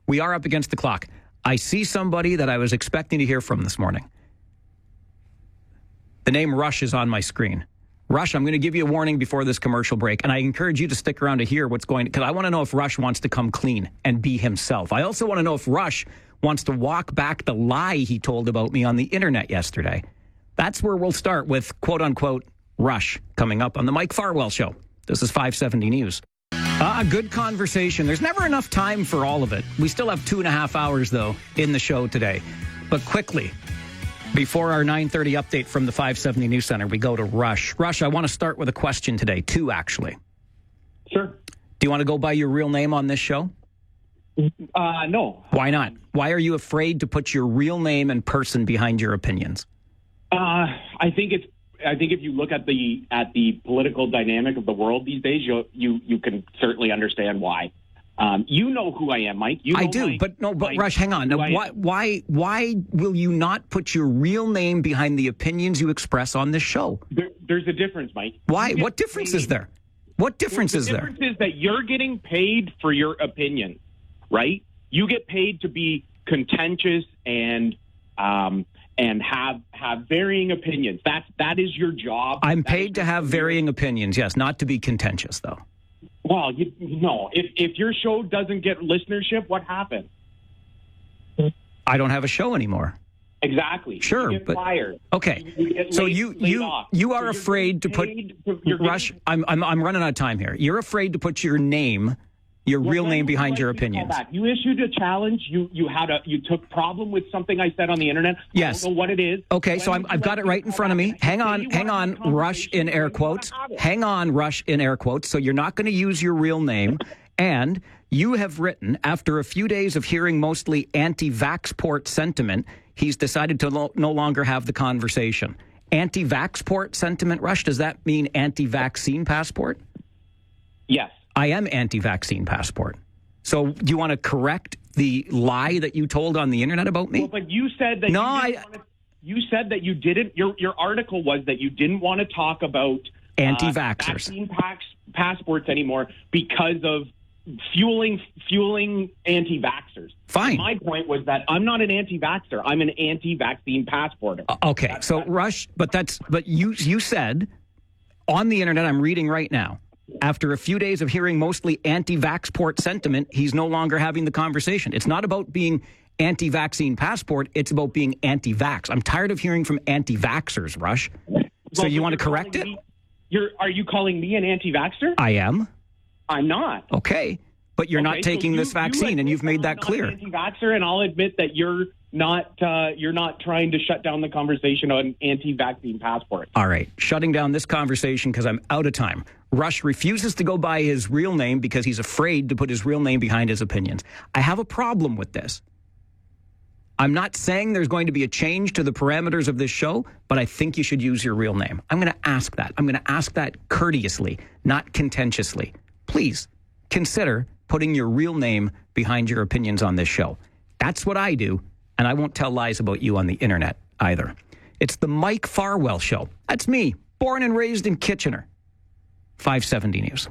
We are up against the clock. I see somebody that I was expecting to hear from this morning. The name Rush is on my screen. Rush, I'm going to give you a warning before this commercial break, and I encourage you to stick around to hear what's going, because I want to know if Rush wants to come clean and be himself. I also want to know if Rush wants to walk back the lie he told about me on the internet yesterday. That's where we'll start with, quote-unquote, Rush, coming up on the Mike Farwell Show. This is 570 News. A good conversation. There's never enough time for all of it. We still have 2.5 hours, though, in the show today. But quickly, before our 9:30 update from the 570 News Center, we go to Rush. Rush, I want to start with a question today, two, actually. Sure. Do you want to go by your real name on this show? No. Why not? Why are you afraid to put your real name and person behind your opinions? I think if you look at the political dynamic of the world these days, you can certainly understand why. You know who I am, Mike. I do, but Rush, hang on. Now, why will you not put your real name behind the opinions you express on this show? There's a difference, Mike. Why? What difference is there? What difference is there? The difference is that you're getting paid for your opinion, right? You get paid to be contentious and have varying opinions. That is your job. I'm paid to have varying opinions, yes, not to be contentious, though. Well, if your show doesn't get listenership, what happens? I don't have a show anymore. Exactly. Sure, you get but fired. Okay. You are afraid to put Rush. I'm running out of time here. You're afraid to put your name, your real name behind your opinions. You issued a challenge. You took problem with something I said on the internet. Yes. I don't know what it is. Okay, so I've got it right in front of me. Hang on, Rush in air quotes. Hang on, Rush in air quotes. So you're not going to use your real name. And you have written, after a few days of hearing mostly anti-vaxport sentiment, he's decided to no longer have the conversation. Anti-vaxport sentiment, Rush, does that mean anti-vaccine passport? Yes. I am anti-vaccine passport. So do you want to correct the lie that you told on the internet about me? Well, but you said that you said that you didn't. Your article was that you didn't want to talk about anti-vaxxers, vaccine passports anymore because of fueling anti-vaxxers. Fine. My point was that I'm not an anti-vaxxer. I'm an anti-vaccine passporter. Okay, Rush, but you said on the internet, I'm reading right now, after a few days of hearing mostly anti-vaxport sentiment, he's no longer having the conversation. It's not about being anti-vaccine passport. It's about being anti-vax. I'm tired of hearing from anti-vaxxers, Rush. So you want to correct it? Are you calling me an anti-vaxxer? I am. I'm not. Okay. But you're not taking this vaccine, and you've made that clear. I'm an anti-vaxxer, and I'll admit that you're not trying to shut down the conversation on anti-vaccine passports. All right. Shutting down this conversation because I'm out of time. Rush refuses to go by his real name because he's afraid to put his real name behind his opinions. I have a problem with this. I'm not saying there's going to be a change to the parameters of this show, but I think you should use your real name. I'm going to ask that. I'm going to ask that courteously, not contentiously. Please consider putting your real name behind your opinions on this show. That's what I do, and I won't tell lies about you on the internet either. It's the Mike Farwell Show. That's me, born and raised in Kitchener. 570 News.